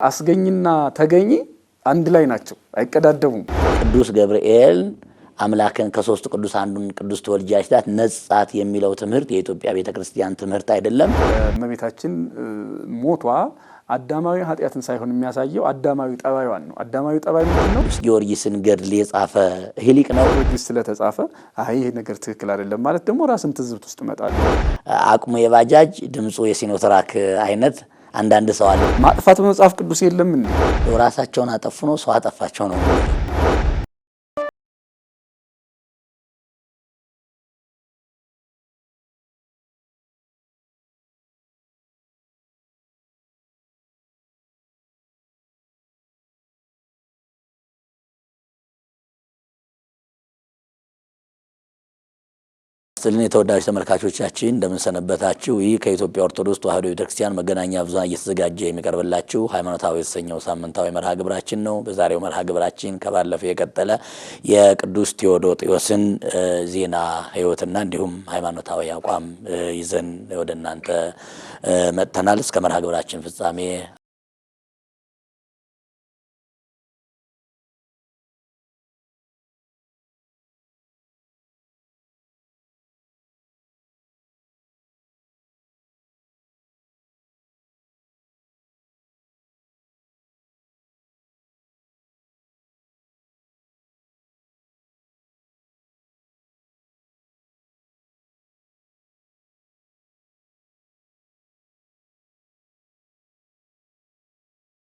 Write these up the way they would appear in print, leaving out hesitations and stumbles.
አስገኝና ተገኝ አንድ ላይ ናቸው አይቀዳደሙም ቅዱስ ገብርኤል አምላከን ከሶስት ቅዱስ አንዱን ቅዱስ ተወልጃችላት ነጻት የሚለው ትምህርት የኢትዮጵያ ቤተክርስቲያን ትምህርት አይደለም እመቤታችን ሞቷ አዳማዊ ኃጢያትን ሳይሆን የሚያሳየው አዳማዊ ጠባይዋን ነው አዳማዊ ጠባይ ምንድነው ጊዮርጊስን ገድል የጻፈ ሂሊቅ ነው ጊዮርጊስ ስለተጻፈ ይሄ ነገር ትክክል አይደለም ማለት ደግሞ ራስን ትዝብት ውስጥ መጣል አቅሙ የባጃጅ ድምጹ የሲኖትራክ አይነት አንዳንድ ሰው አለ ማጥፋት በመጽሐፍ ቅዱስ የለም እንዴ ራሳቸውን አጠፉ ነው ሰው አጠፋቸው ነው ስለኔ ተወዳጅ ተመልካቾቻችን እንደምን ሰነበታችሁ ይህ ከኢትዮጵያ ኦርቶዶክስ ተዋሕዶ ቤተክርስቲያን መገናኛ ብዙሃን እየተዘጋጀ የሚቀርብላችሁ ሃይማኖታዊ የተሰኘው ሳምንታዊ መርሃ ግብራችን ነው በዛሬው መርሃ ግብራችን ከባለፈው የቀጠለ የቅዱስ ቴዎዶጦስን ዜና ሕይወትና እንዲሁም ሃይማኖታዊ አቋም ይዘን ወደናንተ መጥተናል እስከ መርሃ ግብራችን ፍጻሜ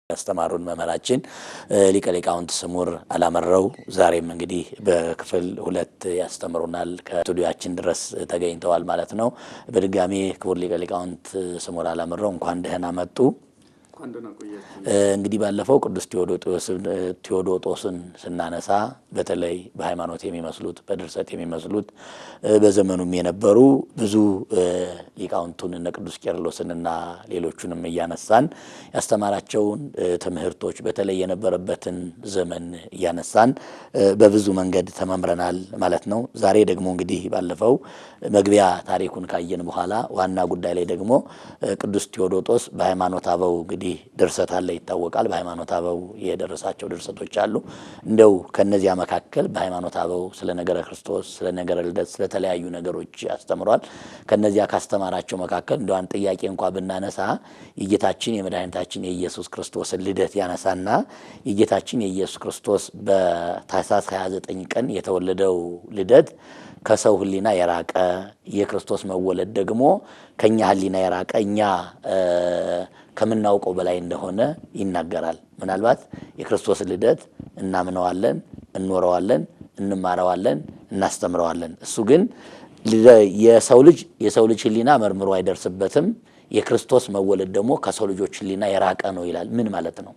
ያስተማሩን መምህራችን ሊቀ ሊቃውንት ስሙር አላመረው ዛሬም እንግዲህ በክፍል 2 ያስተምሩናል ከስቱዲዮአችን ድረስ ተገኝተዋል ማለት ነው በድጋሚ ክቡር ሊቀ ሊቃውንት ስሙር አላመረው እንኳን ደህና መጡ እንግዲህ ባለፈው ቅዱስ ቴዎዶጦስን ስናነሳ በተለይ በሃይማኖት የሚመስሉት በድርሰት የሚመስሉት በዘመኑም የነበሩ ብዙ ሊቃውንቱን እነ ቅዱስ ቄርሎስንና ሌሎቹንም ያነሳን ያስተማራቸውን ትምህርቶች በተለይ የነበረበትን ዘመን ያነሳን በብዙ መንገድ ተመምረናል ማለት ነው ዛሬ ደግሞ እንግዲህ ባለፈው መግቢያ ታሪኩን ካየን በኋላ ዋና ጉዳይ ላይ ደግሞ ቅዱስ ቴዎዶጦስ በሃይማኖት አበው እንግዲህ ድርሰት አለ ይታወቃል በሃይማኖት አበው የደረሳቸው ድርሰቶች አሉ እንደው ከነዚያ መካከል በሃይማኖት አበው ስለ ነገረ ክርስቶስ ስለ ነገረ ልደት ስለ ተለያዩ ነገሮች ያስተምሯል ከነዚያ ካስተማራቸው መካከል እንደው አንድ ጥያቄ እንኳን ብናነሳ የጌታችን የመድኃኒታችን የኢየሱስ ክርስቶስ ልደት ያነሳና የጌታችን የኢየሱስ ክርስቶስ በታኅሳስ 29 ቀን የተወለደው ልደት ከሰው ህሊና የራቀ የክርስቶስ መወለድ ደግሞ ከኛ ህሊና የራቀ እኛ ከምናውቀው በላይ እንደሆነ ይናገራል ምናልባት የክርስቶስ ልደት እናምነዋለን እንኖረዋለን እንማረዋለን እናስተምረዋለን እሱ ግን የሰው ልጅ ህሊና መርምሮ አይደርስበትም የክርስቶስ መወለድ ደግሞ ከሰው ልጆች ህሊና የራቀ ነው ይላል ምን ማለት ነው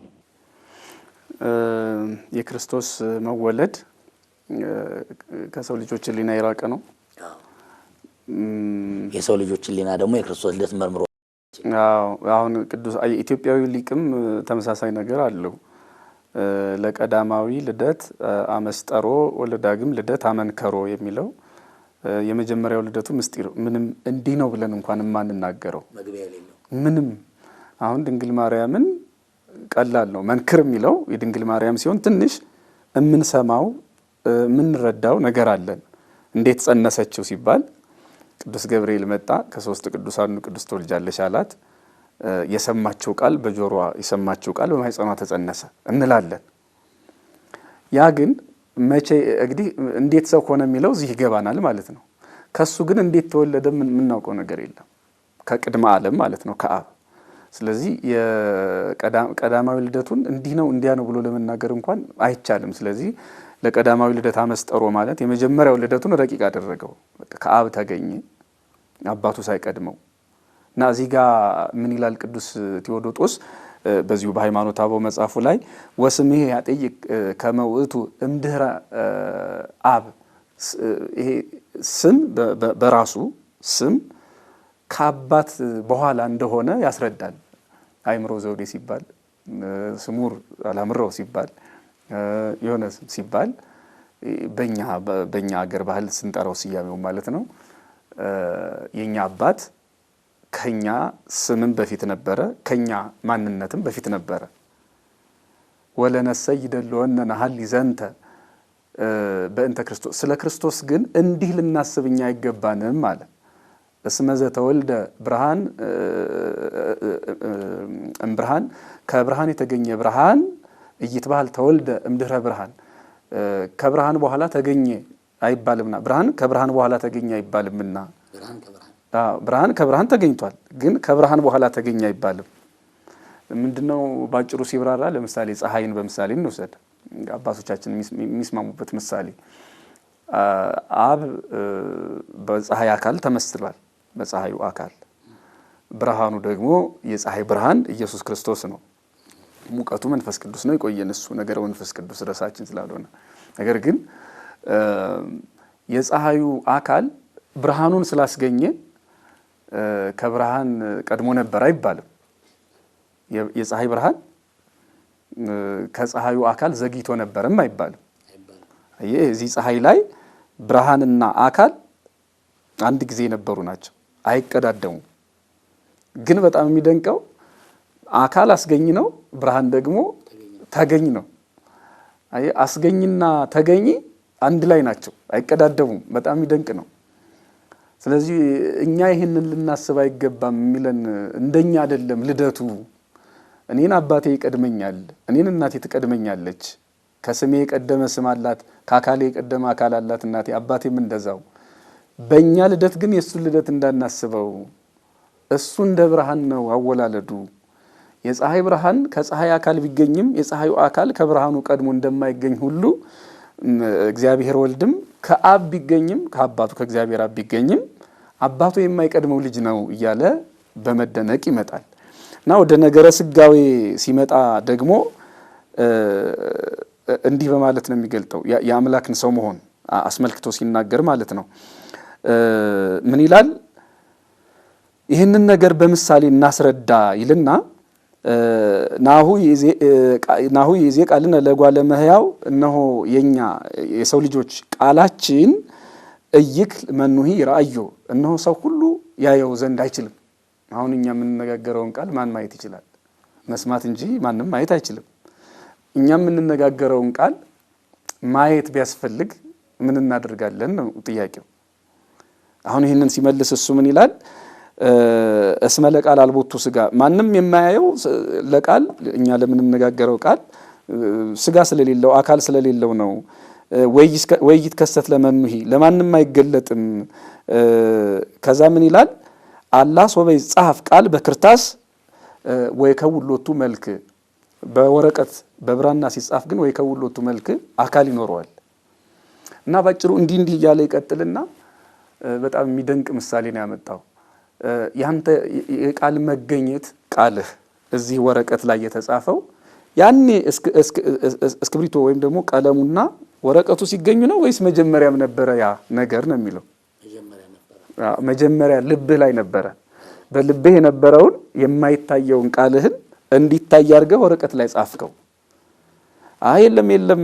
የክርስቶስ መወለድ ከሰው ልጆች ህሊና የራቀ ነው የሰው ልጆች ህሊና ደግሞ የክርስቶስ ልደት መርምሮ አሁን ቅዱስ ኢትዮጵያዊ ሊቅም ተመሳሳይ ነገር አለው ለቀዳማዊ ልደት አመስጠሮ ወለዳግም ልደት አመንከሮ የሚለው የመጀመሪያው ልደቱ ምስጢር ምንም እንዲህ ነው ብለን እንኳን ማንናገረው ምንም አሁን ድንግል ማርያምን ቀላል ነው መንክር የሚለው የድንግል ማርያም ሲሆን ትንሽ እምንሰማው ምንረዳው ነገር አለን እንዴት ጸነሰችው ሲባል ቅዱስ ገብርኤል መጣ ከሶስት ቅዱሳን ቅዱስ ተወልጃለሽ አላት የሰማችው ቃል በጆሮዋ የሰማችው ቃል በማህፀኗ ተጸነሰ እንላለን ያ ግን መቼ እንግዲህ እንዴት ሰው ሆነ የሚለው እዚህ ይገባናል ማለት ነው ከሱ ግን እንዴት ተወለደ ምናውቀው ነገር የለም ከቅድመ ዓለም ማለት ነው ከአብ ስለዚህ የቀዳማዊ ልደቱን እንዲህ ነው እንዲያ ነው ብሎ ለመናገር እንኳን አይቻልም ስለዚህ ለቀዳማዊ ልደት አመስጠሮ ማለት የመጀመሪያው ልደቱን ረቂቅ አደረገው ከአብ ተገኘ አባቱ ሳይቀድመው እና እዚህ ጋር ምን ይላል ቅዱስ ቴዎዶጦስ በዚሁ በሃይማኖት አበው መጽሐፉ ላይ ወስምህ ያጠይቅ ከመውእቱ እምድህረ አብ ይሄ ስም በራሱ ስም ከአባት በኋላ እንደሆነ ያስረዳል አይምሮ ዘውዴ ሲባል ስሙር አላምረው ሲባል የሆነ ሲባል በእኛ ሀገር ባህል ስንጠራው ስያሜው ማለት ነው የኛ አባት ከኛ ስምም በፊት ነበረ ከኛ ማንነትም በፊት ነበረ ወለነሰይ ይደልወነ ነሐሊ ዘንተ በእንተ ክርስቶስ ስለ ክርስቶስ ግን እንዲህ ልናስብ እኛ አይገባንም አለ። እስመ ዘተወልደ ብርሃን እምብርሃን ከብርሃን የተገኘ ብርሃን እይትባል ተወልደ እምድህረ ብርሃን ከብርሃን በኋላ ተገኘ አይባልምና ብርሃን ከብርሃን በኋላ ተገኘ አይባልምና ብርሃን ከብርሃን ተገኝቷል፣ ግን ከብርሃን በኋላ ተገኘ አይባልም። ምንድነው ባጭሩ ሲብራራ ለምሳሌ ፀሐይን በምሳሌ እንውሰድ። አባቶቻችን የሚስማሙበት ምሳሌ አብ በፀሐይ አካል ተመስሏል። በፀሐዩ አካል ብርሃኑ ደግሞ የፀሐይ ብርሃን ኢየሱስ ክርስቶስ ነው። ሙቀቱ መንፈስ ቅዱስ ነው። ይቆየን እሱ ነገር መንፈስ ቅዱስ ራሳችን ስላልሆነ። ነገር ግን የፀሐዩ አካል ብርሃኑን ስላስገኘ ከብርሃን ቀድሞ ነበር አይባልም። የፀሐይ ብርሃን ከፀሐዩ አካል ዘግይቶ ነበርም አይባልም። እዚህ ፀሐይ ላይ ብርሃንና አካል አንድ ጊዜ የነበሩ ናቸው፣ አይቀዳደሙም። ግን በጣም የሚደንቀው አካል አስገኝ ነው፣ ብርሃን ደግሞ ተገኝ ነው። አስገኝና ተገኝ አንድ ላይ ናቸው፣ አይቀዳደሙም። በጣም የሚደንቅ ነው። ስለዚህ እኛ ይህንን ልናስብ አይገባም የሚለን እንደኛ አይደለም ልደቱ። እኔን አባቴ ይቀድመኛል፣ እኔን እናቴ ትቀድመኛለች። ከስሜ የቀደመ ስም አላት፣ ከአካሌ የቀደመ አካል አላት እናቴ፣ አባቴም እንደዛው። በእኛ ልደት ግን የእሱን ልደት እንዳናስበው። እሱ እንደ ብርሃን ነው አወላለዱ። የፀሐይ ብርሃን ከፀሐይ አካል ቢገኝም የፀሐዩ አካል ከብርሃኑ ቀድሞ እንደማይገኝ ሁሉ እግዚአብሔር ወልድም ከአብ ቢገኝም ከአባቱ ከእግዚአብሔር አብ ቢገኝም አባቱ የማይቀድመው ልጅ ነው እያለ በመደነቅ ይመጣል። እና ወደ ነገረ ስጋዌ ሲመጣ ደግሞ እንዲህ በማለት ነው የሚገልጠው የአምላክን ሰው መሆን አስመልክቶ ሲናገር ማለት ነው። ምን ይላል? ይህንን ነገር በምሳሌ እናስረዳ ይልና ናሁ የዜ ቃልነ ለጓለ እመሕያው እነሆ የኛ የሰው ልጆች ቃላችን እይክል መኑሂ ራእዮ እነሆ ሰው ሁሉ ያየው ዘንድ አይችልም። አሁን እኛ የምንነጋገረውን ቃል ማን ማየት ይችላል? መስማት እንጂ ማንም ማየት አይችልም። እኛ የምንነጋገረውን ቃል ማየት ቢያስፈልግ ምን እናደርጋለን ነው ጥያቄው። አሁን ይህንን ሲመልስ እሱ ምን ይላል? እስመ ለቃል አልቦቱ ስጋ ማንም የማያየው ለቃል እኛ ለምንነጋገረው ቃል ስጋ ስለሌለው አካል ስለሌለው ነው። ወይይት ከሰት ለመኑሂ ለማንም አይገለጥም። ከዛ ምን ይላል? አላ ሶበይ ጻፍ ቃል በክርታስ ወይ ከውሎቱ መልክ በወረቀት በብራና ሲጻፍ ግን ወይ ከውሎቱ መልክ አካል ይኖረዋል። እና ባጭሩ እንዲህ እያለ ይቀጥልና በጣም የሚደንቅ ምሳሌ ነው ያመጣው። ያንተ የቃል መገኘት ቃልህ እዚህ ወረቀት ላይ የተጻፈው ያኔ እስክሪብቶ ወይም ደግሞ ቀለሙና ወረቀቱ ሲገኙ ነው ወይስ መጀመሪያም ነበረ ያ ነገር ነው የሚለው? መጀመሪያ ልብህ ላይ ነበረ። በልብህ የነበረውን የማይታየውን ቃልህን እንዲታይ አድርገህ ወረቀት ላይ ጻፍከው። የለም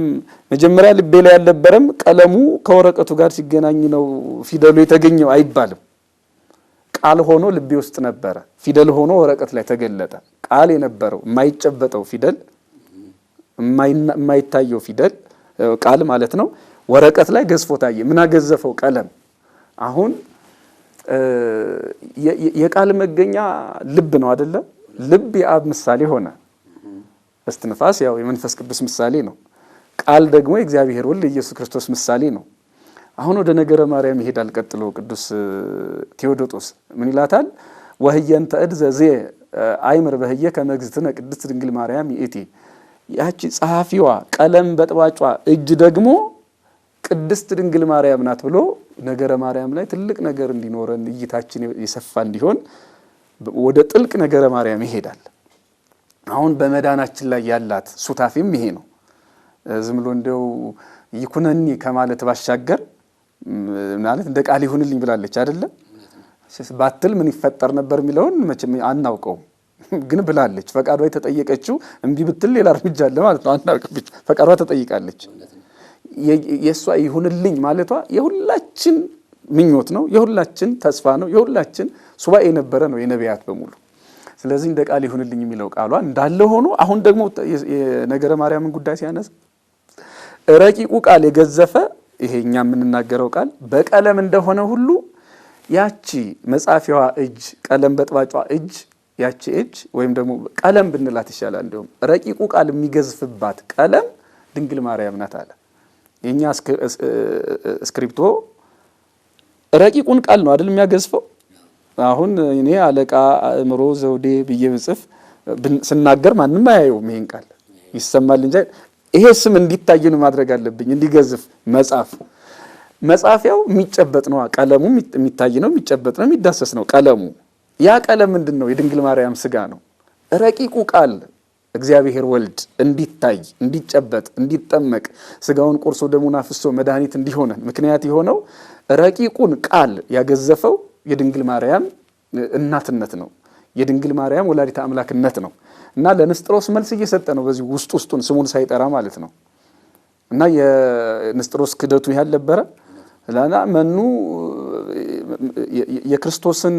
መጀመሪያ ልቤ ላይ አልነበረም፣ ቀለሙ ከወረቀቱ ጋር ሲገናኝ ነው ፊደሉ የተገኘው አይባልም። ቃል ሆኖ ልቤ ውስጥ ነበረ፣ ፊደል ሆኖ ወረቀት ላይ ተገለጠ። ቃል የነበረው የማይጨበጠው ፊደል የማይታየው ፊደል ቃል ማለት ነው ወረቀት ላይ ገዝፎ ታየ። ምን አገዘፈው? ቀለም። አሁን የቃል መገኛ ልብ ነው አይደለ? ልብ የአብ ምሳሌ ሆነ። እስትንፋስ ያው የመንፈስ ቅዱስ ምሳሌ ነው። ቃል ደግሞ የእግዚአብሔር ወልድ ኢየሱስ ክርስቶስ ምሳሌ ነው። አሁን ወደ ነገረ ማርያም ይሄዳል። ቀጥሎ ቅዱስ ቴዎዶጦስ ምን ይላታል? ወህየንተ እድ ዘዜ አይምር በህየ ከመግዝትነ ቅድስት ድንግል ማርያም ይእቲ። ያቺ ጸሐፊዋ ቀለም በጥባጯ እጅ ደግሞ ቅድስት ድንግል ማርያም ናት ብሎ ነገረ ማርያም ላይ ትልቅ ነገር እንዲኖረን እይታችን የሰፋ እንዲሆን ወደ ጥልቅ ነገረ ማርያም ይሄዳል። አሁን በመዳናችን ላይ ያላት ሱታፌም ይሄ ነው። ዝም ብሎ እንደው ይኩነኒ ከማለት ባሻገር ማለት እንደ ቃል ይሁንልኝ ብላለች አይደለ? ባትል ምን ይፈጠር ነበር የሚለውን መቼም አናውቀውም፣ ግን ብላለች። ፈቃዷ የተጠየቀችው እምቢ ብትል ሌላ እርምጃ አለ ማለት ነው። አናውቅም፣ ፈቃዷ ተጠይቃለች። የእሷ ይሁንልኝ ማለቷ የሁላችን ምኞት ነው፣ የሁላችን ተስፋ ነው፣ የሁላችን ሱባኤ የነበረ ነው የነቢያት በሙሉ። ስለዚህ እንደ ቃል ይሁንልኝ የሚለው ቃሏ እንዳለ ሆኖ አሁን ደግሞ የነገረ ማርያምን ጉዳይ ሲያነሳ ረቂቁ ቃል የገዘፈ ይሄ እኛ የምንናገረው ቃል በቀለም እንደሆነ ሁሉ ያቺ መጻፊያዋ እጅ ቀለም በጥባጯ እጅ ያቺ እጅ ወይም ደግሞ ቀለም ብንላት ይሻላል። እንደውም ረቂቁ ቃል የሚገዝፍባት ቀለም ድንግል ማርያም ናት አለ። የኛ ስክሪፕቶ ረቂቁን ቃል ነው አይደል የሚያገዝፈው። አሁን እኔ አለቃ አእምሮ ዘውዴ ብዬ ብጽፍ ስናገር ማንም አያየውም። ይሄን ቃል ይሰማል እንጂ ይሄ ስም እንዲታይ ነው ማድረግ አለብኝ፣ እንዲገዝፍ መጻፍ። መጻፊያው የሚጨበጥ ነው፣ ቀለሙ የሚታይ ነው፣ የሚጨበጥ ነው፣ የሚዳሰስ ነው ቀለሙ። ያ ቀለም ምንድነው? የድንግል ማርያም ስጋ ነው። ረቂቁ ቃል እግዚአብሔር ወልድ እንዲታይ፣ እንዲጨበጥ፣ እንዲጠመቅ ስጋውን ቆርሶ ደሙን አፍሶ መድኃኒት እንዲሆነን ምክንያት የሆነው ረቂቁን ቃል ያገዘፈው የድንግል ማርያም እናትነት ነው። የድንግል ማርያም ወላዲተ አምላክነት ነው። እና ለንስጥሮስ መልስ እየሰጠ ነው በዚህ ውስጡን ስሙን ሳይጠራ ማለት ነው። እና የንስጥሮስ ክደቱ ያልነበረ ለና መኑ የክርስቶስን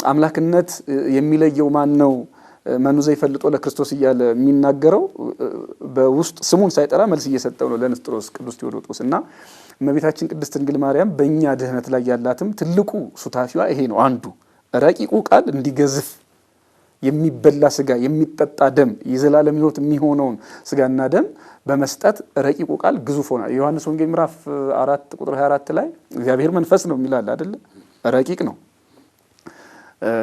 አምላክነት የሚለየው ማን ነው? መኑ ዘይፈልጦ ለክርስቶስ እያለ የሚናገረው በውስጥ ስሙን ሳይጠራ መልስ እየሰጠው ነው ለንስጥሮስ ቅዱስ ቴዎዶጦስ። እና እመቤታችን ቅድስት ድንግል ማርያም በእኛ ድህነት ላይ ያላትም ትልቁ ሱታፊዋ ይሄ ነው። አንዱ ረቂቁ ቃል እንዲገዝፍ የሚበላ ስጋ የሚጠጣ ደም የዘላለም ሕይወት የሚሆነውን ስጋና ደም በመስጠት ረቂቁ ቃል ግዙፍ ሆነ። ዮሐንስ ወንጌል ምዕራፍ 4 ቁጥር 24 ላይ እግዚአብሔር መንፈስ ነው የሚላል አይደል? ረቂቅ ነው።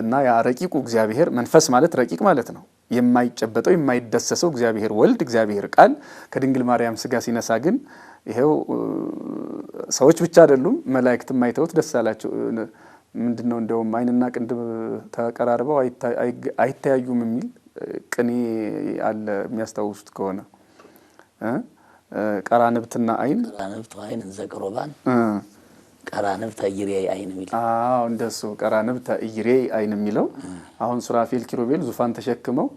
እና ያ ረቂቁ እግዚአብሔር መንፈስ ማለት ረቂቅ ማለት ነው። የማይጨበጠው የማይደሰሰው እግዚአብሔር ወልድ እግዚአብሔር ቃል ከድንግል ማርያም ስጋ ሲነሳ ግን ይሄው ሰዎች ብቻ አይደሉም መላእክት ማይተውት ደስ አላቸው። ምንድነው እንደውም አይንና ቅንድብ ተቀራርበው አይተያዩም የሚል ቅኔ አለ የሚያስታውሱት ከሆነ ቀራንብትና አይን ዘቅሮባን ቀራንብተ ኢይሬ አይን የሚል እንደሱ ቀራንብተ ኢይሬ አይን የሚለው አሁን ሱራፌል ኪሩቤል ዙፋን ተሸክመው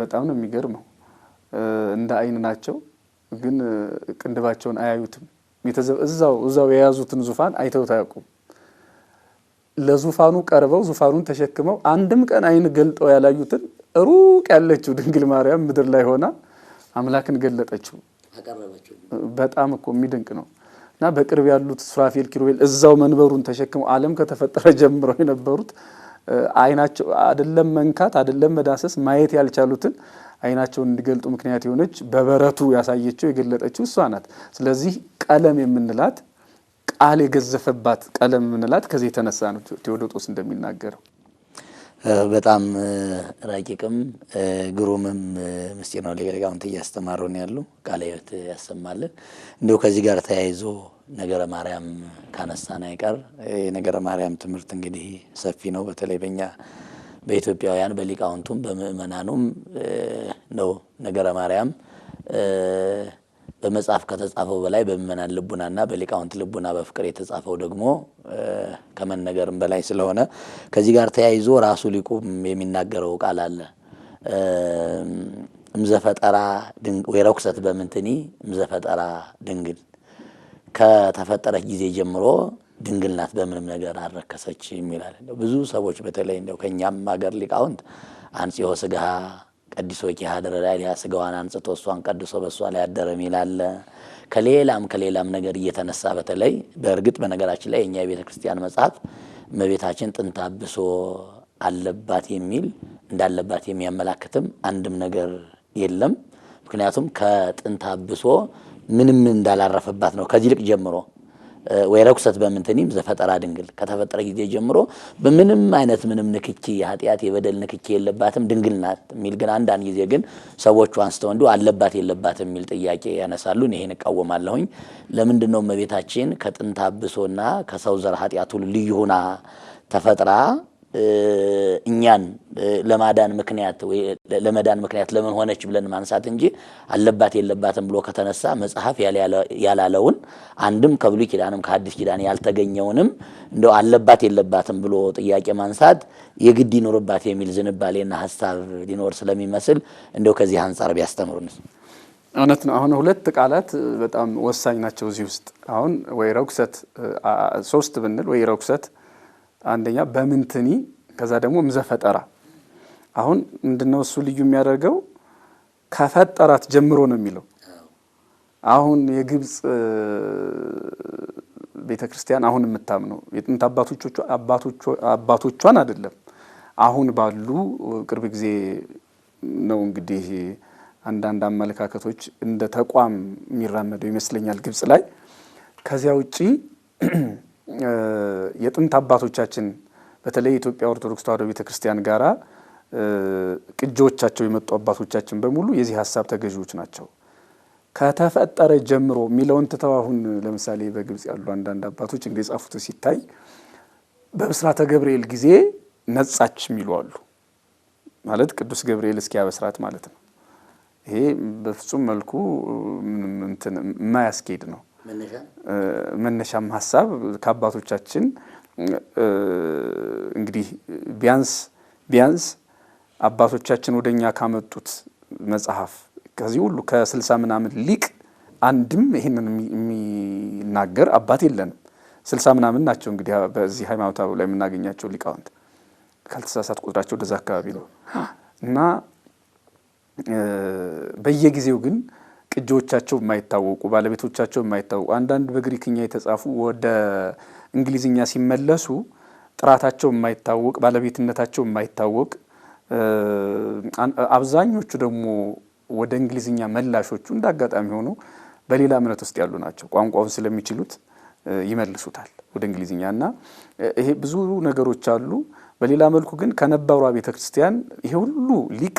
በጣም ነው የሚገርመው። እንደ አይን ናቸው ግን ቅንድባቸውን አያዩትም። እዛው የያዙትን ዙፋን አይተው ታያውቁም። ለዙፋኑ ቀርበው ዙፋኑን ተሸክመው አንድም ቀን አይን ገልጠው ያላዩትን ሩቅ ያለችው ድንግል ማርያም ምድር ላይ ሆና አምላክን ገለጠችው። በጣም እኮ የሚደንቅ ነው። እና በቅርብ ያሉት ሱራፌል ኪሩቤል እዛው መንበሩን ተሸክመው ዓለም ከተፈጠረ ጀምሮ የነበሩት አይናቸው አይደለም መንካት አይደለም መዳሰስ ማየት ያልቻሉትን አይናቸውን እንዲገልጡ ምክንያት የሆነች በበረቱ ያሳየችው የገለጠችው እሷ ናት። ስለዚህ ቀለም የምንላት ቃል የገዘፈባት ቀለም የምንላት ከዚህ የተነሳ ነው ቴዎዶጦስ እንደሚናገረው። በጣም ረቂቅም ግሩምም ምስጢር ነው ሊቃውንት እያስተማሩን ያሉ ቃለ ሕይወት ያሰማልን። እንዲሁ ከዚህ ጋር ተያይዞ ነገረ ማርያም ካነሳን አይቀር የነገረ ማርያም ትምህርት እንግዲህ ሰፊ ነው። በተለይ በእኛ በኢትዮጵያውያን በሊቃውንቱም በምእመናኑም ነው ነገረ ማርያም በመጽሐፍ ከተጻፈው በላይ በምእመናን ልቡናና በሊቃውንት ልቡና በፍቅር የተጻፈው ደግሞ ከመነገርም በላይ ስለሆነ ከዚህ ጋር ተያይዞ ራሱ ሊቁም የሚናገረው ቃል አለ። እምዘፈጠራ ወይ ረኩሰት በምንትኒ እምዘፈጠራ ድንግል፣ ከተፈጠረች ጊዜ ጀምሮ ድንግል ናት በምንም ነገር አልረከሰች የሚላል። ብዙ ሰዎች በተለይ እንደው ከኛም ሀገር ሊቃውንት አንጽሖ ስጋሃ ቀድሶ ኪሃደረ ላይ ስጋዋን አንጽቶ እሷን ቀድሶ በሷ ላይ ያደረም ይላል። ከሌላም ነገር እየተነሳ በተለይ በእርግጥ በነገራችን ላይ የኛ የቤተ ክርስቲያን መጽሐፍ እመቤታችን ጥንተ አብሶ አለባት የሚል እንዳለባት የሚያመላክትም አንድም ነገር የለም። ምክንያቱም ከጥንተ አብሶ ምንም እንዳላረፈባት ነው። ከዚህ ልቅ ጀምሮ ወይ ረኩሰት በምንትኒም ዘፈጠራ ድንግል ከተፈጠረ ጊዜ ጀምሮ በምንም አይነት ምንም ንክኪ የኃጢአት የበደል ንክኪ የለባትም ድንግል ናት የሚል ግን አንዳንድ ጊዜ ግን ሰዎቹ አንስተው እንዲሁ አለባት የለባትም የሚል ጥያቄ ያነሳሉ። ይሄን እቃወማለሁኝ። ለምንድነው እመቤታችን ከጥንተ አብሶና ከሰው ዘር ኃጢአት ሁሉ ልዩ ሆና ተፈጥራ እኛን ለማዳን ምክንያት ወይ ለመዳን ምክንያት ለምን ሆነች ብለን ማንሳት እንጂ አለባት የለባትም ብሎ ከተነሳ መጽሐፍ ያላለውን አንድም ከብሉይ ኪዳንም ከሐዲስ ኪዳን ያልተገኘውንም እንደው አለባት የለባትም ብሎ ጥያቄ ማንሳት የግድ ይኖርባት የሚል ዝንባሌና ሐሳብ ሊኖር ስለሚመስል እንደው ከዚህ አንፃር ቢያስተምሩን። እውነት ነው። አሁን ሁለት ቃላት በጣም ወሳኝ ናቸው እዚህ ውስጥ። አሁን ወይ ረኩሰት ሶስት ብንል ወይ ረኩሰት አንደኛ በምንትኒ ከዛ ደግሞ እምዘፈጠራ አሁን ምንድነው እሱ ልዩ የሚያደርገው ከፈጠራት ጀምሮ ነው የሚለው። አሁን የግብጽ ቤተክርስቲያን አሁን የምታምነው የጥንት አባቶቿን አይደለም። አሁን ባሉ ቅርብ ጊዜ ነው እንግዲህ አንዳንድ አመለካከቶች እንደ ተቋም የሚራመደው ይመስለኛል ግብጽ ላይ። ከዚያ ውጪ የጥንት አባቶቻችን በተለይ የኢትዮጵያ ኦርቶዶክስ ተዋሕዶ ቤተክርስቲያን ጋራ ቅጂዎቻቸው የመጡ አባቶቻችን በሙሉ የዚህ ሀሳብ ተገዢዎች ናቸው። ከተፈጠረ ጀምሮ የሚለውን ትተው አሁን ለምሳሌ በግብጽ ያሉ አንዳንድ አባቶች እንግዲህ ጻፉት ሲታይ በብስራተ ገብርኤል ጊዜ ነጻች የሚሉ አሉ። ማለት ቅዱስ ገብርኤል እስኪያበስራት ማለት ነው። ይሄ በፍጹም መልኩ እንትን የማያስኬድ ነው። መነሻም ሀሳብ ከአባቶቻችን እንግዲህ ቢያንስ አባቶቻችን ወደኛ ካመጡት መጽሐፍ ከዚህ ሁሉ ከ60 ምናምን ሊቅ አንድም ይሄንን የሚናገር አባት የለንም። 60 ምናምን ናቸው እንግዲህ በዚህ ሃይማኖታዊ ላይ የምናገኛቸው ሊቃውንት ካልተሳሳት ቁጥራቸው ወደዛ አካባቢ ነው። እና በየጊዜው ግን ቅጂዎቻቸው የማይታወቁ ባለቤቶቻቸው የማይታወቁ አንዳንድ በግሪክኛ የተጻፉ ወደ እንግሊዝኛ ሲመለሱ ጥራታቸው የማይታወቅ ባለቤትነታቸው የማይታወቅ አብዛኞቹ ደግሞ ወደ እንግሊዝኛ መላሾቹ እንዳጋጣሚ ሆኖ በሌላ እምነት ውስጥ ያሉ ናቸው። ቋንቋውን ስለሚችሉት ይመልሱታል ወደ እንግሊዝኛ እና ይሄ ብዙ ነገሮች አሉ። በሌላ መልኩ ግን ከነባሯ ቤተክርስቲያን ይሄ ሁሉ ሊቅ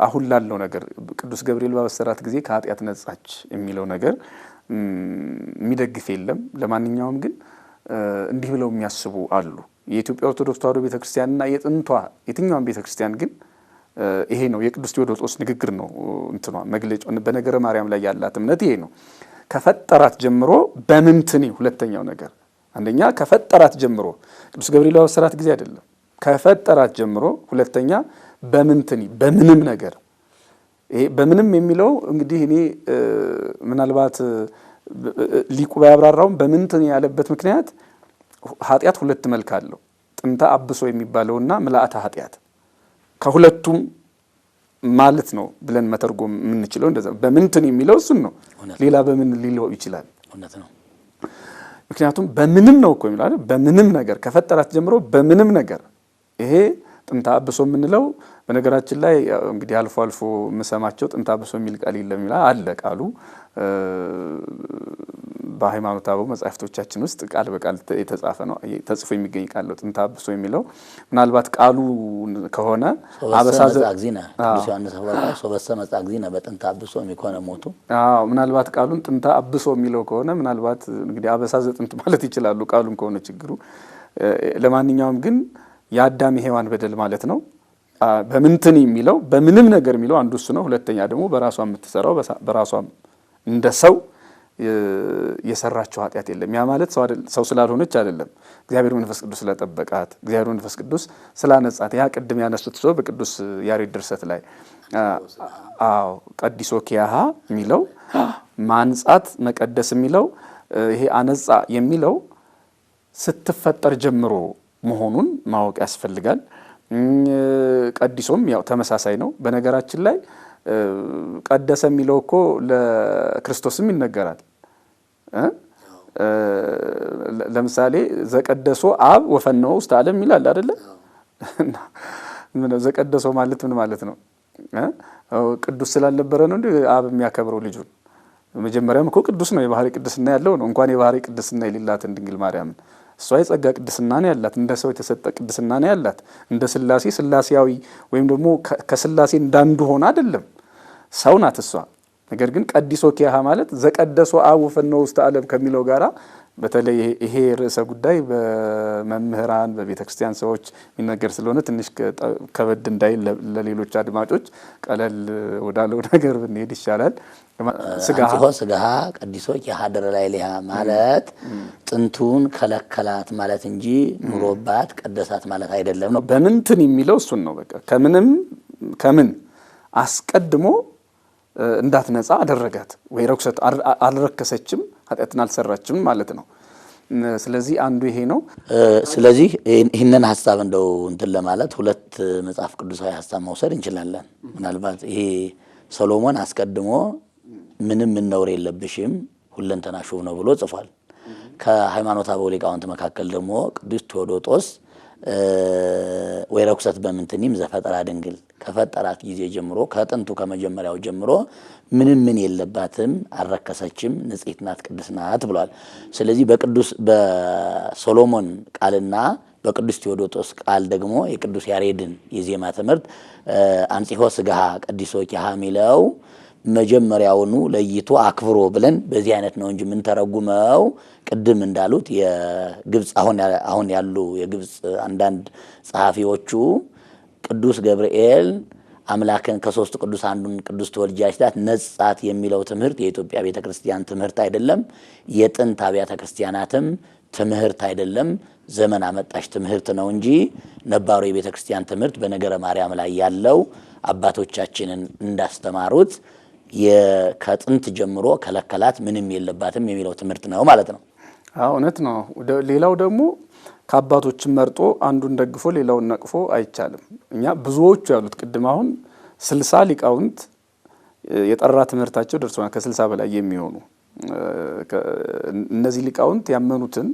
አሁን ላለው ነገር ቅዱስ ገብርኤል ባበሰራት ጊዜ ከኃጢአት ነጻች የሚለው ነገር የሚደግፍ የለም። ለማንኛውም ግን እንዲህ ብለው የሚያስቡ አሉ። የኢትዮጵያ ኦርቶዶክስ ተዋሕዶ ቤተክርስቲያንና የጥንቷ የትኛውም ቤተክርስቲያን ግን ይሄ ነው የቅዱስ ቴዎዶጦስ ንግግር ነው እንትኗ መግለጫው በነገረ ማርያም ላይ ያላት እምነት ይሄ ነው። ከፈጠራት ጀምሮ በምንትኒ ሁለተኛው ነገር አንደኛ ከፈጠራት ጀምሮ ቅዱስ ገብርኤል ባበሰራት ጊዜ አይደለም። ከፈጠራት ጀምሮ ሁለተኛ በምንትኒ በምንም ነገር ይሄ በምንም የሚለው እንግዲህ እኔ ምናልባት ሊቁ ባያብራራውም በምንትኒ ያለበት ምክንያት ኃጢአት ሁለት መልክ አለው። ጥንተ አብሶ የሚባለውና ምልአተ ኃጢአት ከሁለቱም ማለት ነው ብለን መተርጎም የምንችለው እንደዛ። በምንትን የሚለው እሱን ነው። ሌላ በምን ሊለው ይችላል? እውነት ነው። ምክንያቱም በምንም ነው እኮ የሚለው በምንም ነገር ከፈጠራት ጀምሮ በምንም ነገር ይሄ ጥንተ አብሶ የምንለው በነገራችን ላይ እንግዲህ አልፎ አልፎ የምሰማቸው ጥንተ አብሶ የሚል ቃል የለም ይላል አለ ቃሉ በሃይማኖት አበው መጻሕፍቶቻችን ውስጥ ቃል በቃል የተጻፈ ነው ተጽፎ የሚገኝ ቃል ነው ጥንተ አብሶ የሚለው። ምናልባት ቃሉ ከሆነ አበሳዘ አግዚና ቅዱስ ዮሐንስ አፈወርቅ ሶበሰ መጻግዚና በጥንተ አብሶ የሚኮነ ሞቱ ምናልባት ቃሉን ጥንተ አብሶ የሚለው ከሆነ ምናልባት እንግዲህ አበሳዘ ጥንት ማለት ይችላሉ ቃሉን ከሆነ ችግሩ። ለማንኛውም ግን የአዳም ሔዋን በደል ማለት ነው። በምንትን የሚለው በምንም ነገር የሚለው አንዱ እሱ ነው። ሁለተኛ ደግሞ በራሷ የምትሰራው በራሷ እንደ ሰው የሰራቸው ኃጢአት የለም። ያ ማለት ሰው ስላልሆነች አይደለም። እግዚአብሔር መንፈስ ቅዱስ ስለጠበቃት፣ እግዚአብሔር መንፈስ ቅዱስ ስላነጻት። ያ ቅድም ያነሱት ሰው በቅዱስ ያሬድ ድርሰት ላይ ቀዲሶ ኪያሃ የሚለው ማንጻት መቀደስ የሚለው ይሄ አነጻ የሚለው ስትፈጠር ጀምሮ መሆኑን ማወቅ ያስፈልጋል። ቀዲሶም ያው ተመሳሳይ ነው። በነገራችን ላይ ቀደሰ የሚለው እኮ ለክርስቶስም ይነገራል። ለምሳሌ ዘቀደሶ አብ ወፈነው ውስጥ ዓለም ይላል አይደለ? ዘቀደሶ ማለት ምን ማለት ነው? ቅዱስ ስላልነበረ ነው እንዴ አብ የሚያከብረው ልጁን? መጀመሪያም እኮ ቅዱስ ነው፣ የባህሪ ቅድስና ያለው ነው። እንኳን የባህሪ ቅድስና የሌላትን ድንግል ማርያምን እሷ የጸጋ ቅድስና ነው ያላት፣ እንደ ሰው የተሰጠ ቅድስና ነው ያላት። እንደ ስላሴ ስላሴያዊ ወይም ደግሞ ከስላሴ እንዳንዱ ሆነ አይደለም፣ ሰው ናት እሷ። ነገር ግን ቀዲሶ ኪያሃ ማለት ዘቀደሶ አብ ወፈነው ውስተ ዓለም ከሚለው ጋራ በተለይ ይሄ ርዕሰ ጉዳይ በመምህራን በቤተ ክርስቲያን ሰዎች የሚነገር ስለሆነ ትንሽ ከበድ እንዳይል ለሌሎች አድማጮች ቀለል ወዳለው ነገር ብንሄድ ይሻላል። ስጋሃ ቀዲሶ ኪያሃ ላይ ሊሃ ማለት ጥንቱን ከለከላት ማለት እንጂ ኑሮባት ቀደሳት ማለት አይደለም ነው። በምንትን የሚለው እሱን ነው። በቃ ከምን አስቀድሞ እንዳትነጻ አደረጋት። ወይ ረክሰት አልረከሰችም፣ ኃጢአትን አልሰራችም ማለት ነው። ስለዚህ አንዱ ይሄ ነው። ስለዚህ ይህንን ሐሳብ እንደው እንትን ለማለት ሁለት መጽሐፍ ቅዱሳዊ ሐሳብ መውሰድ እንችላለን። ምናልባት ይሄ ሰሎሞን አስቀድሞ ምንም ነውር የለብሽም ሁለንተናሽ ውብ ነው ብሎ ጽፏል። ከሃይማኖት አበው ሊቃውንት መካከል ደግሞ ቅዱስ ቴዎዶጦስ ወይረኩሰት በምንትኒም ዘፈጠራ ድንግል ከፈጠራት ጊዜ ጀምሮ ከጥንቱ ከመጀመሪያው ጀምሮ ምን የለባትም አልረከሰችም፣ ንጽሕት ናት፣ ቅድስት ናት ብሏል። ስለዚህ በሶሎሞን ቃልና በቅዱስ ቴዎዶጦስ ቃል ደግሞ የቅዱስ ያሬድን የዜማ ትምህርት አንጺሖ ሥጋሃ ቀዲሶ ኪሃ ሚለው መጀመሪያውኑ ለይቶ አክብሮ ብለን በዚህ አይነት ነው እንጂ ምን ተረጉመው ቅድም እንዳሉት የግብጽ አሁን ያሉ የግብጽ አንዳንድ ጸሐፊዎቹ ቅዱስ ገብርኤል አምላክን ከሶስት ቅዱስ አንዱን ቅዱስ ተወልጃችታት ነጻት የሚለው ትምህርት የኢትዮጵያ ቤተክርስቲያን ትምህርት አይደለም፣ የጥንት አብያተ ክርስቲያናትም ትምህርት አይደለም፣ ዘመን አመጣሽ ትምህርት ነው እንጂ ነባሩ የቤተክርስቲያን ትምህርት በነገረ ማርያም ላይ ያለው አባቶቻችንን እንዳስተማሩት ከጥንት ጀምሮ ከለከላት ምንም የለባትም የሚለው ትምህርት ነው ማለት ነው። እውነት ነው። ሌላው ደግሞ ከአባቶችን መርጦ አንዱን ደግፎ ሌላውን ነቅፎ አይቻልም። እኛ ብዙዎቹ ያሉት ቅድም አሁን 60 ሊቃውንት የጠራ ትምህርታቸው ደርሰዋል። ከ60 በላይ የሚሆኑ እነዚህ ሊቃውንት ያመኑትን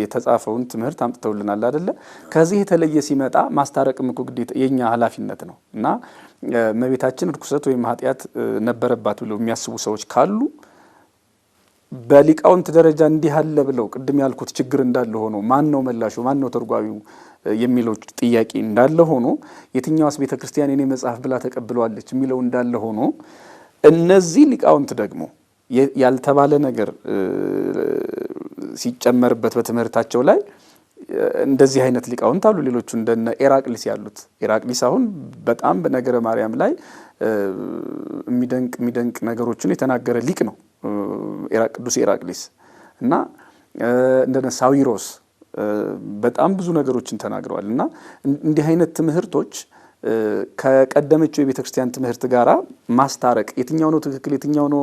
የተጻፈውን ትምህርት አምጥተውልናል አይደለ? ከዚህ የተለየ ሲመጣ ማስታረቅም እኮ ግዴታ የኛ ኃላፊነት ነው እና እመቤታችን ርኩሰት ወይም ኃጢአት ነበረባት ብለው የሚያስቡ ሰዎች ካሉ በሊቃውንት ደረጃ እንዲህ አለ ብለው ቅድም ያልኩት ችግር እንዳለ ሆኖ ማን ነው መላሹ ማን ነው ተርጓሚው የሚለው ጥያቄ እንዳለ ሆኖ የትኛውስ ቤተክርስቲያን የኔ መጽሐፍ ብላ ተቀብለዋለች የሚለው እንዳለ ሆኖ እነዚህ ሊቃውንት ደግሞ ያልተባለ ነገር ሲጨመርበት በትምህርታቸው ላይ እንደዚህ አይነት ሊቃውንት አሉ። ሌሎቹ እንደነ ኤራቅሊስ ያሉት ኤራቅሊስ አሁን በጣም በነገረ ማርያም ላይ የሚደንቅ ነገሮችን የተናገረ ሊቅ ነው ቅዱስ ኤራቅሊስ እና እንደነ ሳዊሮስ በጣም ብዙ ነገሮችን ተናግረዋል። እና እንዲህ አይነት ትምህርቶች ከቀደመችው የቤተክርስቲያን ትምህርት ጋራ ማስታረቅ የትኛው ነው ትክክል የትኛው ነው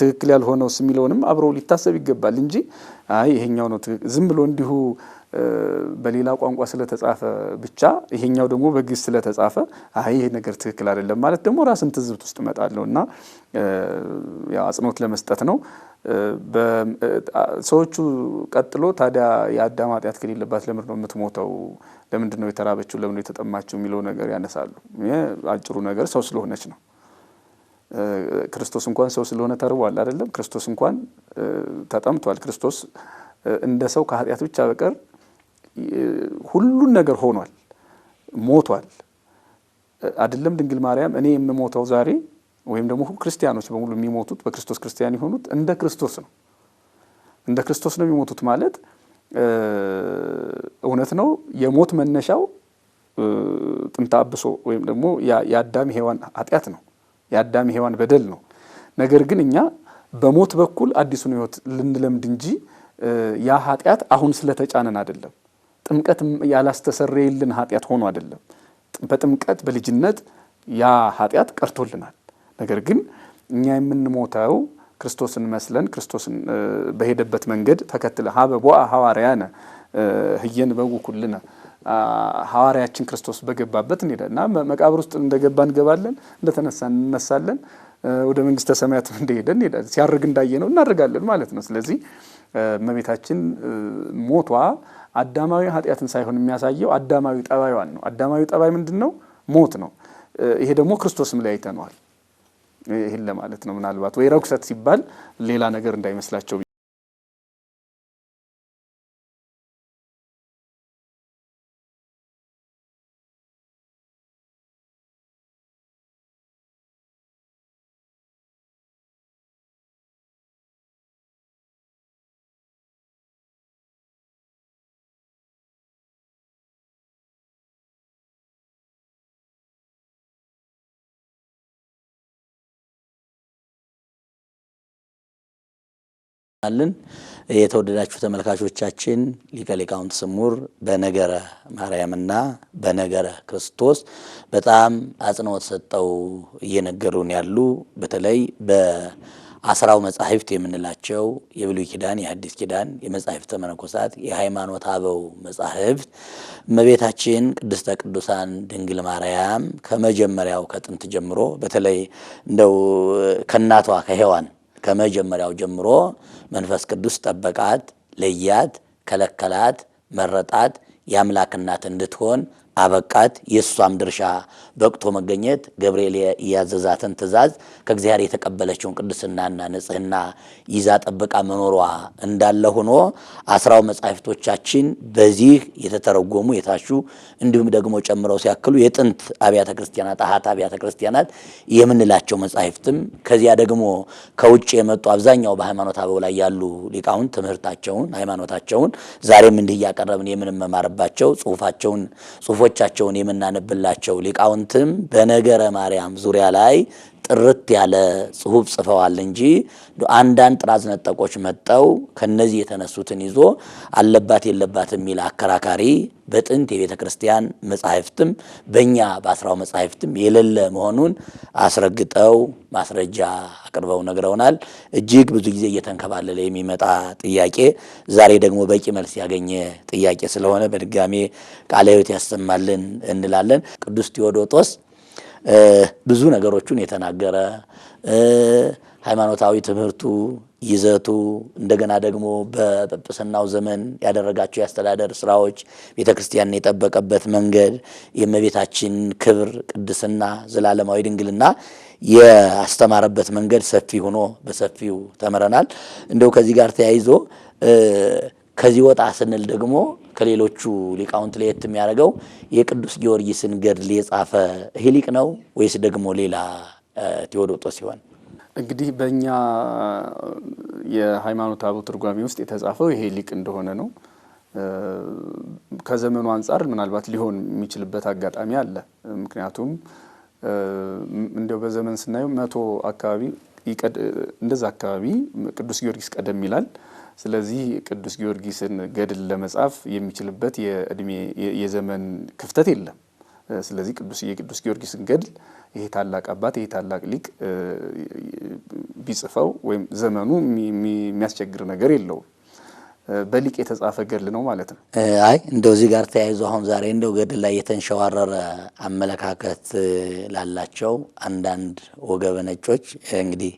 ትክክል ያልሆነው የሚለውንም አብሮ ሊታሰብ ይገባል እንጂ አይ ይሄኛው ነው ዝም ብሎ እንዲሁ በሌላ ቋንቋ ስለተጻፈ ብቻ ይሄኛው ደግሞ በግዕዝ ስለተጻፈ አይ ይሄ ነገር ትክክል አይደለም ማለት ደግሞ ራስን ትዝብት ውስጥ መጣለውና ያው አጽንኦት ለመስጠት ነው። ሰዎቹ ቀጥሎ ታዲያ የአዳም ኃጢአት ከሌለባት ለምን ነው የምትሞተው? ለምንድን ነው የተራበችው? ለምን ነው የተጠማችው? የሚለው ነገር ያነሳሉ። አጭሩ ነገር ሰው ስለሆነች ነው። ክርስቶስ እንኳን ሰው ስለሆነ ተርቧል አይደለም? ክርስቶስ እንኳን ተጠምቷል። ክርስቶስ እንደ ሰው ከኃጢአት ብቻ በቀር ሁሉን ነገር ሆኗል፣ ሞቷል አይደለም? ድንግል ማርያም እኔ የምሞተው ዛሬ ወይም ደግሞ ክርስቲያኖች በሙሉ የሚሞቱት በክርስቶስ ክርስቲያን የሆኑት እንደ ክርስቶስ ነው። እንደ ክርስቶስ ነው የሚሞቱት ማለት እውነት ነው። የሞት መነሻው ጥንተ አብሶ ወይም ደግሞ የአዳም ሔዋን ኃጢአት ነው፣ የአዳም ሔዋን በደል ነው። ነገር ግን እኛ በሞት በኩል አዲሱን ሕይወት ልንለምድ እንጂ ያ ኃጢአት አሁን ስለተጫነን አይደለም። ጥምቀት ያላስተሰረየልን ኃጢአት ሆኖ አይደለም። በጥምቀት በልጅነት ያ ኃጢአት ቀርቶልናል። ነገር ግን እኛ የምንሞተው ክርስቶስን መስለን ክርስቶስን በሄደበት መንገድ ተከትለ ሀበቦ ሐዋርያነ ህየን በው ኩልነ ሐዋርያችን ክርስቶስ በገባበት እንሄዳለን እና መቃብር ውስጥ እንደገባ እንገባለን፣ እንደተነሳ እንነሳለን፣ ወደ መንግስተ ሰማያት እንደሄደን እንሄዳለን። ሲያርግ እንዳየነው እናርጋለን ማለት ነው። ስለዚህ እመቤታችን ሞቷ አዳማዊ ኃጢአትን ሳይሆን የሚያሳየው አዳማዊ ጠባይዋን ነው። አዳማዊ ጠባይ ምንድን ነው? ሞት ነው። ይሄ ደግሞ ክርስቶስም ላይ አይተነዋል። ይሄን ለማለት ነው። ምናልባት ወይ ረኩሰት ሲባል ሌላ ነገር እንዳይመስላቸው አለን። የተወደዳችሁ ተመልካቾቻችን ሊቀ ሊቃውንት ስሙር በነገረ ማርያምና በነገረ ክርስቶስ በጣም አጽንኦት ሰጠው እየነገሩን ያሉ በተለይ አስራው መጻሕፍት የምንላቸው የብሉይ ኪዳን፣ የሐዲስ ኪዳን፣ የመጻሕፍተ መነኮሳት፣ የሃይማኖት አበው መጻሕፍት እመቤታችን ቅድስተ ቅዱሳን ድንግል ማርያም ከመጀመሪያው ከጥንት ጀምሮ በተለይ እንደው ከእናቷ ከሔዋን ከመጀመሪያው ጀምሮ መንፈስ ቅዱስ ጠበቃት፣ ለያት፣ ከለከላት፣ መረጣት፣ የአምላክ እናት እንድትሆን አበቃት። የእሷም ድርሻ በቅቶ መገኘት ገብርኤል ያዘዛትን ትእዛዝ ከእግዚአብሔር የተቀበለችውን ቅድስናና ንጽሕና ይዛ ጠብቃ መኖሯ እንዳለ ሆኖ አስራው መጻሕፍቶቻችን በዚህ የተተረጎሙ የታሹ እንዲሁም ደግሞ ጨምረው ሲያክሉ የጥንት አብያተ ክርስቲያናት አሃት አብያተ ክርስቲያናት የምንላቸው መጻሕፍትም ከዚያ ደግሞ ከውጭ የመጡ አብዛኛው በሃይማኖት አበው ላይ ያሉ ሊቃውንት ትምህርታቸውን ሃይማኖታቸውን ዛሬም እንዲህ እያቀረብን የምንመማርባቸው ጽሑፎቻቸውን የምናነብላቸው ሊቃውንትም በነገረ ማርያም ዙሪያ ላይ ጥርት ያለ ጽሑፍ ጽፈዋል እንጂ አንዳንድ ጥራዝ ነጠቆች መጠው ከነዚህ የተነሱትን ይዞ አለባት የለባት የሚል አከራካሪ በጥንት የቤተ ክርስቲያን መጻሕፍትም በእኛ በአስራው መጻሕፍትም የሌለ መሆኑን አስረግጠው ማስረጃ አቅርበው ነግረውናል። እጅግ ብዙ ጊዜ እየተንከባለለ የሚመጣ ጥያቄ ዛሬ ደግሞ በቂ መልስ ያገኘ ጥያቄ ስለሆነ በድጋሜ ቃለ ሕይወት ያሰማልን እንላለን። ቅዱስ ቴዎዶጦስ ብዙ ነገሮችን የተናገረ ሃይማኖታዊ ትምህርቱ ይዘቱ እንደገና ደግሞ በጵጵስናው ዘመን ያደረጋቸው የአስተዳደር ስራዎች ቤተክርስቲያንን የጠበቀበት መንገድ የእመቤታችን ክብር፣ ቅድስና፣ ዘላለማዊ ድንግልና ያስተማረበት መንገድ ሰፊ ሆኖ በሰፊው ተምረናል። እንደው ከዚህ ጋር ተያይዞ ከዚህ ወጣ ስንል ደግሞ ከሌሎቹ ሊቃውንት ለየት የሚያደርገው የቅዱስ ጊዮርጊስን ገድል የጻፈ ይህ ሊቅ ነው ወይስ ደግሞ ሌላ ቴዎዶጦስ ሲሆን? እንግዲህ በእኛ የሃይማኖት አበው ትርጓሜ ውስጥ የተጻፈው ይሄ ሊቅ እንደሆነ ነው። ከዘመኑ አንጻር ምናልባት ሊሆን የሚችልበት አጋጣሚ አለ። ምክንያቱም እንደው በዘመን ስናየው 100 አካባቢ እንደዛ አካባቢ ቅዱስ ጊዮርጊስ ቀደም ይላል። ስለዚህ ቅዱስ ጊዮርጊስን ገድል ለመጻፍ የሚችልበት የእድሜ የዘመን ክፍተት የለም። ስለዚህ የቅዱስ ጊዮርጊስን ገድል ይሄ ታላቅ አባት ይሄ ታላቅ ሊቅ ቢጽፈው ወይም ዘመኑ የሚያስቸግር ነገር የለውም። በሊቅ የተጻፈ ገድል ነው ማለት ነው። አይ እንደው እዚህ ጋር ተያይዞ አሁን ዛሬ እንደው ገድል ላይ የተንሸዋረረ አመለካከት ላላቸው አንዳንድ ወገበ ነጮች እንግዲህ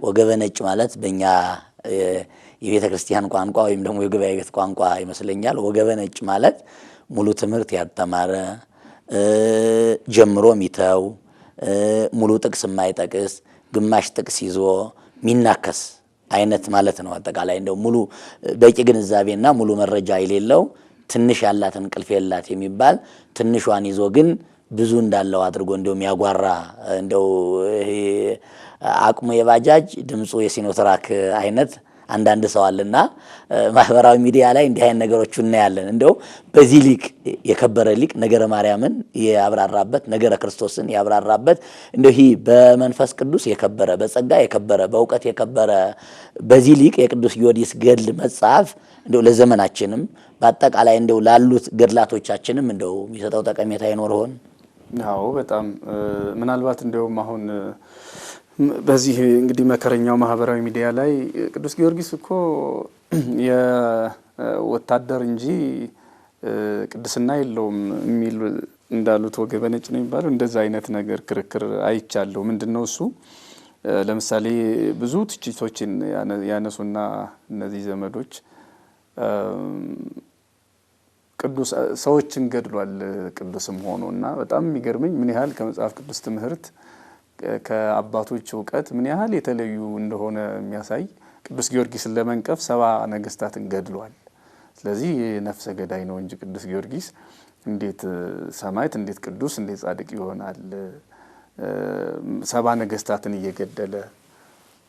ወገበ ነጭ ማለት በእኛ የቤተ ክርስቲያን ቋንቋ ወይም ደግሞ የጉባኤ ቤት ቋንቋ ይመስለኛል። ወገበ ነጭ ማለት ሙሉ ትምህርት ያልተማረ ጀምሮ ሚተው ሙሉ ጥቅስ የማይጠቅስ ግማሽ ጥቅስ ይዞ ሚናከስ አይነት ማለት ነው። አጠቃላይ እንደው ሙሉ በቂ ግንዛቤና ሙሉ መረጃ የሌለው ትንሽ ያላትን እንቅልፍ የላት የሚባል ትንሿን ይዞ ግን ብዙ እንዳለው አድርጎ እንደው የሚያጓራ እንደው አቅሙ የባጃጅ ድምፁ የሲኖትራክ አይነት አንዳንድ ሰው አለና ማህበራዊ ሚዲያ ላይ እንዲህ አይነት ነገሮች እናያለን። እንደው በዚህ ሊቅ የከበረ ሊቅ ነገረ ማርያምን ያብራራበት ነገረ ክርስቶስን ያብራራበት እንደው ይህ በመንፈስ ቅዱስ የከበረ በጸጋ የከበረ በእውቀት የከበረ በዚህ ሊቅ የቅዱስ ጊዮርጊስ ገድል መጽሐፍ እንደው ለዘመናችንም በአጠቃላይ እንደው ላሉት ገድላቶቻችንም እንደው የሚሰጠው ጠቀሜታ ይኖር ሆን? አዎ በጣም ምናልባት እንደውም አሁን በዚህ እንግዲህ መከረኛው ማህበራዊ ሚዲያ ላይ ቅዱስ ጊዮርጊስ እኮ የወታደር እንጂ ቅድስና የለውም የሚል እንዳሉት ወገበ ነጭ ነው የሚባለው እንደዛ አይነት ነገር ክርክር አይቻለሁ። ምንድነው እሱ ለምሳሌ ብዙ ትችቶችን ያነሱና እነዚህ ዘመዶች ቅዱስ ሰዎችን ገድሏል ቅዱስም ሆኖና በጣም የሚገርመኝ ምን ያህል ከመጽሐፍ ቅዱስ ትምህርት ከአባቶች እውቀት ምን ያህል የተለዩ እንደሆነ የሚያሳይ ቅዱስ ጊዮርጊስን ለመንቀፍ 70 ነገስታትን ገድሏል። ስለዚህ ነፍሰ ገዳይ ነው እንጂ ቅዱስ ጊዮርጊስ እንዴት ሰማዕት እንዴት ቅዱስ እንዴት ጻድቅ ይሆናል? 70 ነገስታትን እየገደለ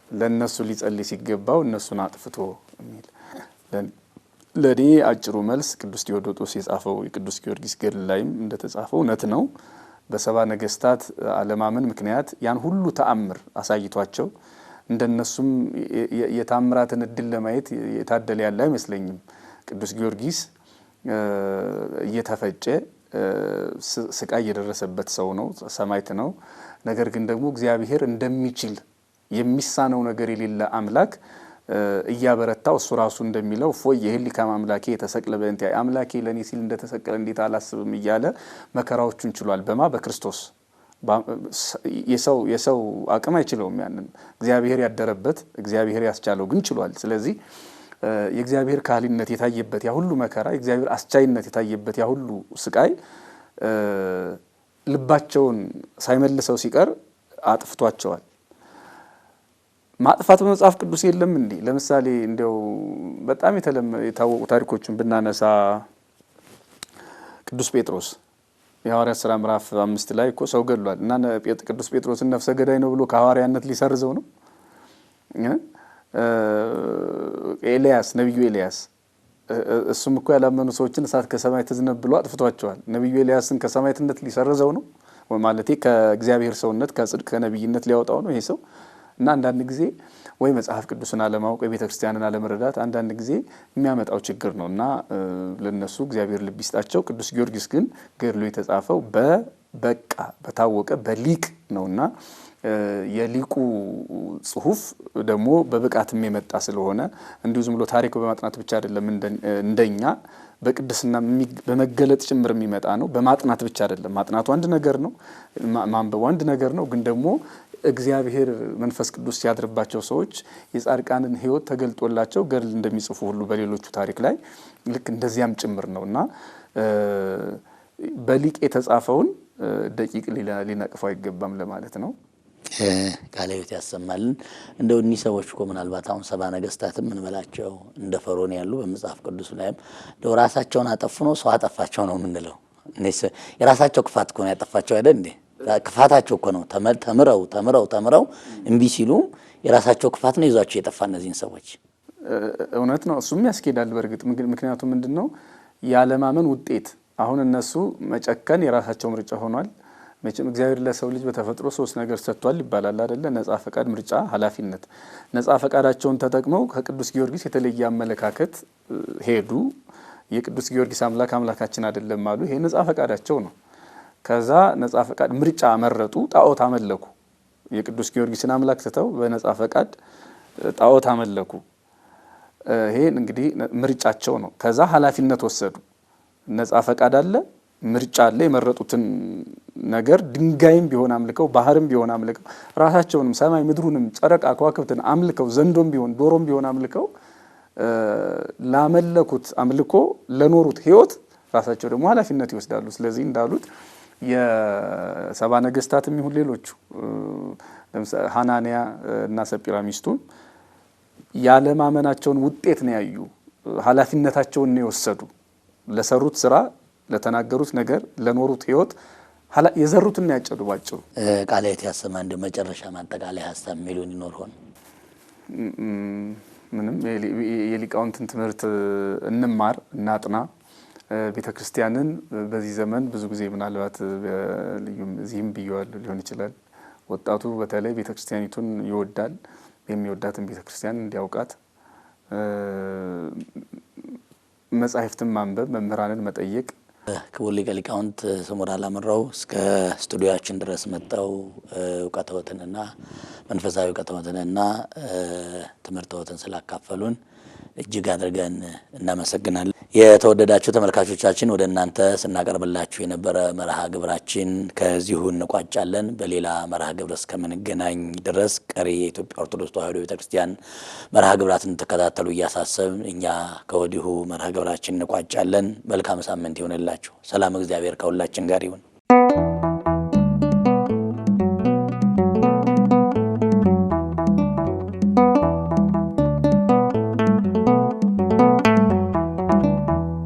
ለነሱ ሊጸልይ ሲገባው እነሱን አጥፍቶ የሚል ለኔ አጭሩ መልስ ቅዱስ ቴዎዶጦስ የጻፈው የቅዱስ ጊዮርጊስ ገድል ላይም እንደተጻፈው እውነት ነው። በ70 ነገስታት አለማመን ምክንያት ያን ሁሉ ተአምር አሳይቷቸው እንደነሱም የታምራትን እድል ለማየት የታደለ ያለ አይመስለኝም። ቅዱስ ጊዮርጊስ እየተፈጨ ስቃይ የደረሰበት ሰው ነው፣ ሰማዕት ነው። ነገር ግን ደግሞ እግዚአብሔር እንደሚችል የሚሳነው ነገር የሌለ አምላክ እያበረታው እሱ ራሱ እንደሚለው ፎይ የህሊካ አምላኬ የተሰቅለ በእንተ አምላኬ ለኔ ሲል እንደተሰቀለ እንዴት አላስብም እያለ መከራዎቹን ችሏል። በክርስቶስ የሰው አቅም አይችለውም። ያንን እግዚአብሔር ያደረበት እግዚአብሔር ያስቻለው ግን ችሏል። ስለዚህ የእግዚአብሔር ካህሊነት የታየበት ያ ሁሉ መከራ፣ የእግዚአብሔር አስቻይነት የታየበት ያ ሁሉ ስቃይ ልባቸውን ሳይመልሰው ሲቀር አጥፍቷቸዋል። ማጥፋት በመጽሐፍ ቅዱስ የለም እንዴ? ለምሳሌ እንደው በጣም የታወቁ ታሪኮችን ብናነሳ ቅዱስ ጴጥሮስ የሐዋርያት ሥራ ምዕራፍ 5 ላይ እኮ ሰው ገድሏል እና ቅዱስ ጴጥሮስን ነፍሰ ገዳይ ነው ብሎ ከሐዋርያነት ሊሰርዘው ነው። ኤልያስ ነብዩ ኤልያስ እሱም እኮ ያላመኑ ሰዎችን እሳት ከሰማይ ትዝነብ ብሎ አጥፍቷቸዋል። ነብዩ ኤልያስን ከሰማይትነት ሊሰርዘው ነው ማለት ከእግዚአብሔር ሰውነት ከጽድቅ ከነብይነት ሊያወጣው ነው ይሄ ሰው። እና አንዳንድ ጊዜ ወይ መጽሐፍ ቅዱስን አለማወቅ ወይ ቤተክርስቲያንን አለመረዳት አንዳንድ ጊዜ የሚያመጣው ችግር ነው እና ለነሱ እግዚአብሔር ልብ ይስጣቸው። ቅዱስ ጊዮርጊስ ግን ገድሉ የተጻፈው በቃ በታወቀ በሊቅ ነውና የሊቁ ጽሁፍ ደግሞ በብቃትም የመጣ ስለሆነ እንዲሁ ዝም ብሎ ታሪክ በማጥናት ብቻ አይደለም እንደኛ በቅድስና በመገለጥ ጭምር የሚመጣ ነው። በማጥናት ብቻ አይደለም። ማጥናቱ አንድ ነገር ነው፣ ማንበቡ አንድ ነገር ነው። ግን ደግሞ እግዚአብሔር መንፈስ ቅዱስ ሲያድርባቸው ሰዎች የጻድቃንን ሕይወት ተገልጦላቸው ገድል እንደሚጽፉ ሁሉ በሌሎቹ ታሪክ ላይ ልክ እንደዚያም ጭምር ነውና በሊቅ የተጻፈውን ደቂቅ ሊነቅፈው አይገባም ለማለት ነው። ቃለ ሕይወት ያሰማልን። እንደው እኒህ ሰዎች እኮ ምናልባት አሁን 70 ነገስታትም እንበላቸው እንደ ፈርዖን ያሉ በመጽሐፍ ቅዱስ ላይም እንደው ራሳቸውን አጠፉ ነው ሰው አጠፋቸው ነው የምንለው። የራሳቸው ክፋት እኮ ነው ያጠፋቸው አይደል እንዴ? ክፋታቸው እኮ ነው ተምረው እምቢ ሲሉ የራሳቸው ክፋት ነው ይዟቸው የጠፋ እነዚህን ሰዎች። እውነት ነው፣ እሱም ያስኬዳል በእርግጥ። ምክንያቱም ምንድነው ያለማመን ውጤት። አሁን እነሱ መጨከን የራሳቸው ምርጫ ሆኗል። መቼም እግዚአብሔር ለሰው ልጅ በተፈጥሮ 3 ነገር ሰጥቷል ይባላል አይደለ? ነጻ ፈቃድ፣ ምርጫ፣ ኃላፊነት። ነጻ ፈቃዳቸውን ተጠቅመው ከቅዱስ ጊዮርጊስ የተለየ አመለካከት ሄዱ። የቅዱስ ጊዮርጊስ አምላክ አምላካችን አይደለም አሉ። ይሄ ነጻ ፈቃዳቸው ነው። ከዛ ነጻ ፈቃድ ምርጫ መረጡ፣ ጣዖት አመለኩ። የቅዱስ ጊዮርጊስን አምላክ ትተው በነጻ ፈቃድ ጣዖት አመለኩ። ይሄ እንግዲህ ምርጫቸው ነው። ከዛ ኃላፊነት ወሰዱ። ነጻ ፈቃድ አለ፣ ምርጫ አለ። የመረጡትን ነገር ድንጋይም ቢሆን አምልከው ባህርም ቢሆን አምልከው ራሳቸውንም ሰማይ ምድሩንም ጨረቃ ከዋክብትን አምልከው ዘንዶም ቢሆን ዶሮም ቢሆን አምልከው ላመለኩት አምልኮ ለኖሩት ሕይወት ራሳቸው ደግሞ ኃላፊነት ይወስዳሉ። ስለዚህ እንዳሉት የሰባ ነገስታትም ይሁን ሌሎቹ ለምሳሌ ሐናንያ እና ሰጲራ ሚስቱን ያለማመናቸውን ውጤት ነው ያዩ። ኃላፊነታቸውን ነው የወሰዱ። ለሰሩት ስራ፣ ለተናገሩት ነገር፣ ለኖሩት ሕይወት የዘሩትን ነው ያጨዱ። ባጭሩ ቃለ ሕይወት ያሰማ እንደ መጨረሻ ማጠቃለያ ሐሳብ የሚሉን ይኖር ሆነ? ምንም የሊቃውንትን ትምህርት እንማር፣ እናጥና። ቤተክርስቲያንን በዚህ ዘመን ብዙ ጊዜ ምናልባት ልዩም እዚህም ብየዋለሁ ሊሆን ይችላል። ወጣቱ በተለይ ቤተክርስቲያኒቱን ይወዳል። የሚወዳትን ቤተክርስቲያን እንዲያውቃት መጻሕፍትን ማንበብ፣ መምህራንን መጠየቅ። ክቡር ሊቀ ሊቃውንት ስሙር አላምረው እስከ ስቱዲዮአችን ድረስ መጥተው እውቀትዎትንና መንፈሳዊ እውቀትዎትንና ትምህርትዎትን ስላካፈሉን እጅግ አድርገን እናመሰግናለን። የተወደዳችሁ ተመልካቾቻችን ወደ እናንተ ስናቀርብላችሁ የነበረ መርሃ ግብራችን ከዚሁ እንቋጫለን። በሌላ መርሃ ግብር እስከምንገናኝ ድረስ ቀሪ የኢትዮጵያ ኦርቶዶክስ ተዋሕዶ ቤተክርስቲያን መርሃ ግብራትን ተከታተሉ እያሳሰብን እኛ ከወዲሁ መርሃ ግብራችን እንቋጫለን። መልካም ሳምንት ይሁንላችሁ። ሰላም እግዚአብሔር ከሁላችን ጋር ይሁን።